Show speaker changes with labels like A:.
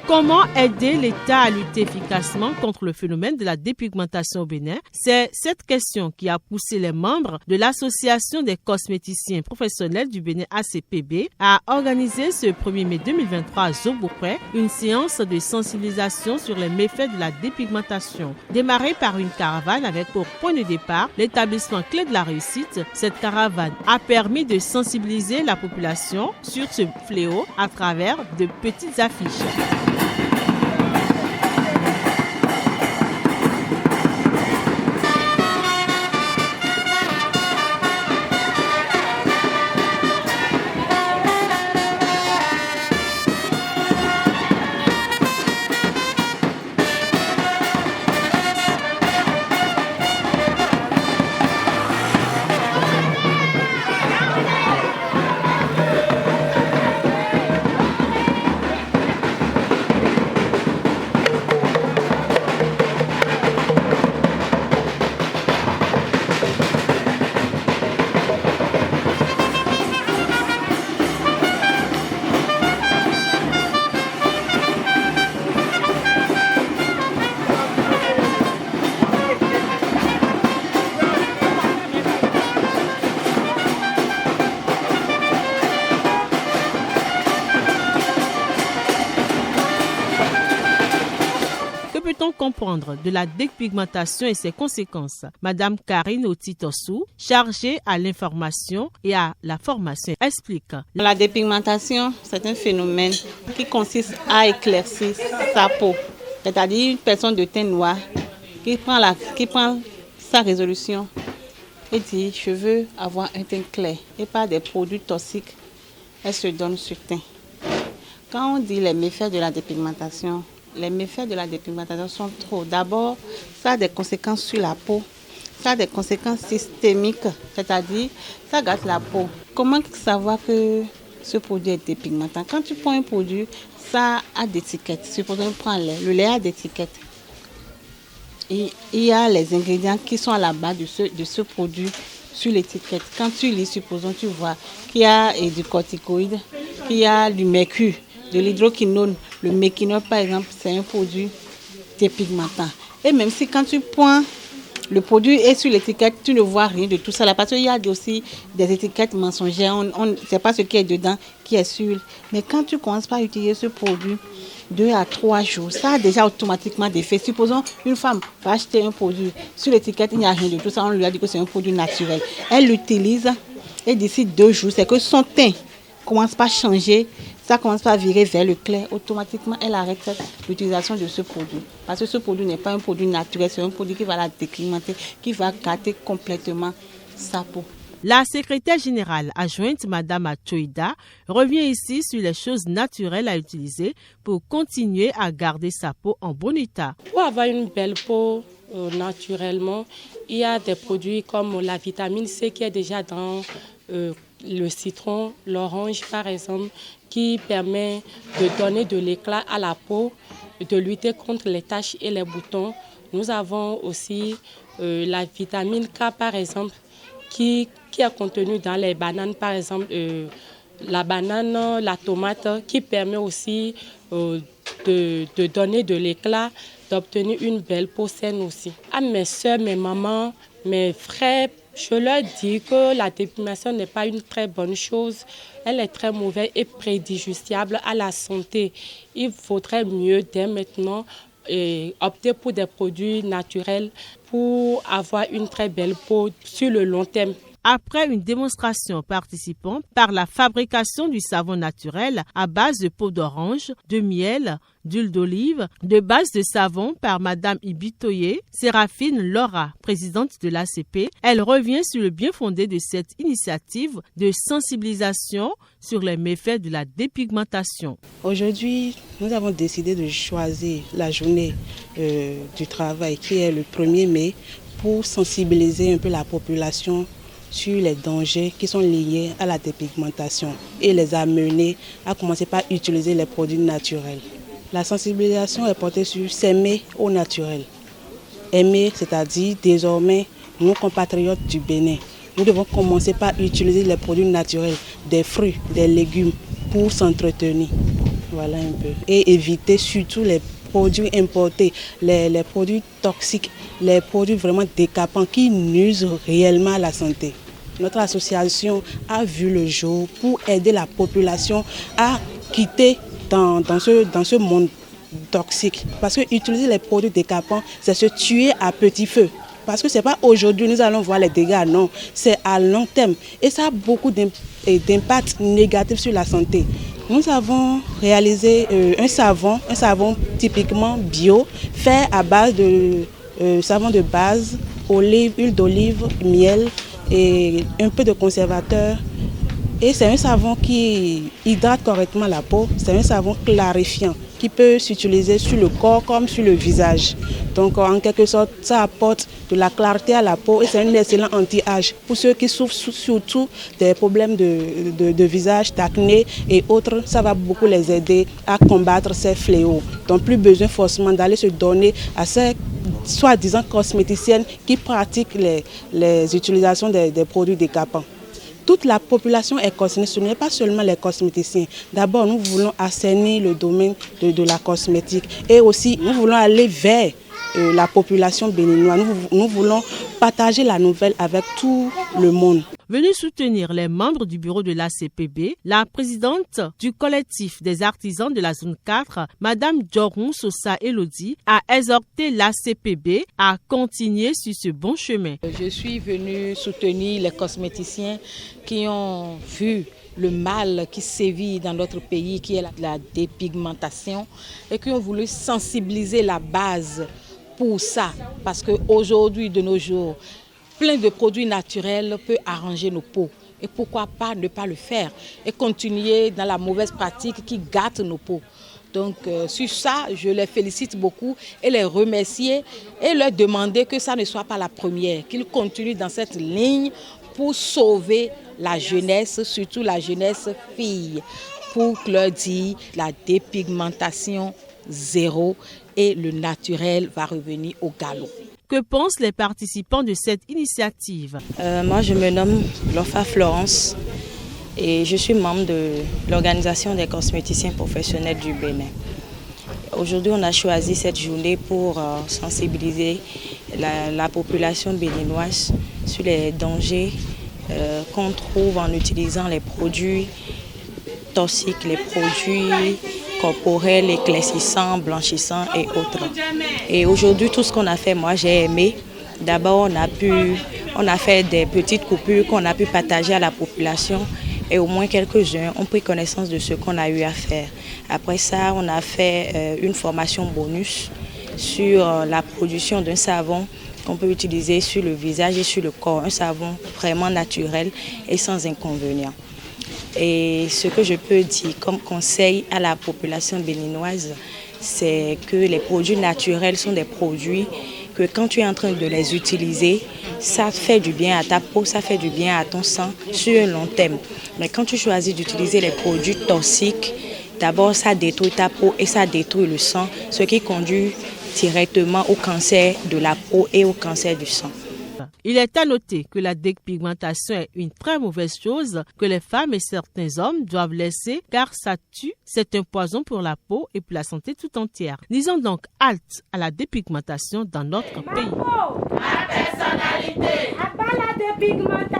A: Comment aider l'État à lutter efficacement contre le phénomène de la dépigmentation au Bénin? C'est cette question qui a poussé les membres de l'Association des cosméticiens professionnels du Bénin ACPB à organiser ce 1er mai 2023 à Zobopré une séance de sensibilisation sur les méfaits de la dépigmentation. Démarrée par une caravane avec pour point de départ l'établissement Clé de la Réussite, cette caravane a permis de sensibiliser la population sur ce fléau à travers de petites affiches. Que peut-on comprendre de la dépigmentation et ses conséquences? Madame Karine Otitossou, chargée à l'information et à la formation, explique.
B: La dépigmentation, c'est un phénomène qui consiste à éclaircir sa peau. C'est-à-dire une personne de teint noir qui prend sa résolution et dit « je veux avoir un teint clair » et pas des produits toxiques, elle se donne ce teint. Quand on dit les méfaits de la dépigmentation, les méfaits de la dépigmentation sont trop. D'abord, ça a des conséquences sur la peau. Ça a des conséquences systémiques, c'est-à-dire ça gâte la peau. Comment savoir que ce produit est dépigmentant? Quand tu prends un produit, ça a des étiquettes. Supposons que prends le lait a des étiquettes. Et il y a les ingrédients qui sont à la base de ce produit sur l'étiquette. Quand tu lis, supposons, tu vois qu'il y a du corticoïde, qu'il y a du mercure, de l'hydroquinone. Le méquinol, par exemple, c'est un produit dépigmentant. Et même si quand tu prends le produit est sur l'étiquette, tu ne vois rien de tout ça là, parce qu'il y a aussi des étiquettes mensongères. On ne sait pas ce qui est dedans, qui est sûr. Mais quand tu commences par utiliser ce produit 2 à 3 jours, ça a déjà automatiquement des effets. Supposons une femme va acheter un produit, sur l'étiquette, il n'y a rien de tout ça. On lui a dit que c'est un produit naturel. Elle l'utilise et d'ici 2 jours, c'est que son teint commence par changer. Ça commence par virer vers le clair, automatiquement elle arrête l'utilisation de ce produit. Parce que ce produit n'est pas un produit naturel, c'est un produit qui va la dépigmenter, qui va gâter complètement sa peau.
A: La secrétaire générale adjointe, Madame Achoïda, revient ici sur les choses naturelles à utiliser pour continuer à garder sa peau en bon état.
C: Pour avoir une belle peau naturellement, il y a des produits comme la vitamine C qui est déjà dans le citron, l'orange par exemple, qui permet de donner de l'éclat à la peau, de lutter contre les taches et les boutons. Nous avons aussi la vitamine K par exemple, qui est contenue dans les bananes par exemple, la banane, la tomate, qui permet aussi de donner de l'éclat, d'obtenir une belle peau saine aussi. À mes soeurs, mes mamans, mes frères, je leur dis que la dépigmentation n'est pas une très bonne chose. Elle est très mauvaise et préjudiciable à la santé. Il faudrait mieux dès maintenant opter pour des produits naturels pour avoir une très belle peau sur le long terme.
A: Après une démonstration participant par la fabrication du savon naturel à base de peau d'orange, de miel, d'huile d'olive, de base de savon par Madame Ibitoye, Séraphine Laura, présidente de l'ACP, elle revient sur le bien fondé de cette initiative de sensibilisation sur les méfaits de la dépigmentation.
D: Aujourd'hui, nous avons décidé de choisir la journée du travail qui est le 1er mai pour sensibiliser un peu la population sur les dangers qui sont liés à la dépigmentation et les amener à commencer par utiliser les produits naturels. La sensibilisation est portée sur s'aimer au naturel. Aimer, c'est-à-dire désormais, nos compatriotes du Bénin, nous devons commencer par utiliser les produits naturels, des fruits, des légumes pour s'entretenir. Voilà un peu. Et éviter surtout les produits importés, les produits toxiques, les produits vraiment décapants qui nuisent réellement à la santé. Notre association a vu le jour pour aider la population à quitter dans ce monde toxique. Parce que utiliser les produits décapants, c'est se tuer à petit feu. Parce que ce n'est pas aujourd'hui nous allons voir les dégâts, non, c'est à long terme. Et ça a beaucoup d'impact négatif sur la santé. Nous avons réalisé un savon typiquement bio, fait à base de savon de base, huile d'olive, miel et un peu de conservateur. Et c'est un savon qui hydrate correctement la peau, c'est un savon clarifiant qui peut s'utiliser sur le corps comme sur le visage. Donc en quelque sorte, ça apporte de la clarté à la peau et c'est un excellent anti-âge pour ceux qui souffrent surtout des problèmes de visage, d'acné et autres. Ça va beaucoup les aider à combattre ces fléaux. Donc plus besoin forcément d'aller se donner à ces soi-disant cosméticiennes qui pratiquent les utilisations des produits décapants. Toute la population est concernée, ce n'est pas seulement les cosméticiens. D'abord, nous voulons assainir le domaine de la cosmétique et aussi nous voulons aller vers la population béninoise. Nous voulons partager la nouvelle avec tout le monde.
A: Venue soutenir les membres du bureau de l'ACPB, la présidente du collectif des artisans de la zone 4, Madame Djoron Sosa Elodie, a exhorté l'ACPB à continuer sur ce bon chemin.
E: Je suis venue soutenir les cosméticiens qui ont vu le mal qui sévit dans notre pays, qui est la dépigmentation, et qui ont voulu sensibiliser la base pour ça. Parce qu'aujourd'hui, de nos jours, plein de produits naturels peuvent arranger nos peaux. Et pourquoi pas ne pas le faire et continuer dans la mauvaise pratique qui gâte nos peaux. Donc sur ça, je les félicite beaucoup et les remercier et leur demander que ça ne soit pas la première, qu'ils continuent dans cette ligne pour sauver la jeunesse, surtout la jeunesse fille, pour leur dire la dépigmentation zéro et le naturel va revenir au galop.
A: Que pensent les participants de cette initiative?
F: Moi, je me nomme Lofa Florence et je suis membre de l'Organisation des cosméticiens professionnels du Bénin. Aujourd'hui, on a choisi cette journée pour sensibiliser la population béninoise sur les dangers qu'on trouve en utilisant les produits toxiques, les produits corporels, éclaircissants, blanchissants et autres. Et aujourd'hui, tout ce qu'on a fait, moi j'ai aimé. D'abord, on a fait des petites coupures qu'on a pu partager à la population et au moins quelques-uns ont pris connaissance de ce qu'on a eu à faire. Après ça, on a fait une formation bonus sur la production d'un savon qu'on peut utiliser sur le visage et sur le corps. Un savon vraiment naturel et sans inconvénient. Et ce que je peux dire comme conseil à la population béninoise, c'est que les produits naturels sont des produits que quand tu es en train de les utiliser, ça fait du bien à ta peau, ça fait du bien à ton sang sur un long terme. Mais quand tu choisis d'utiliser les produits toxiques, d'abord ça détruit ta peau et ça détruit le sang, ce qui conduit directement au cancer de la peau et au cancer du sang.
A: Il est à noter que la dépigmentation est une très mauvaise chose que les femmes et certains hommes doivent laisser car ça tue. C'est un poison pour la peau et pour la santé tout entière. Disons donc halte à la dépigmentation dans notre pays.
G: Ma personnalité, à la dépigmentation.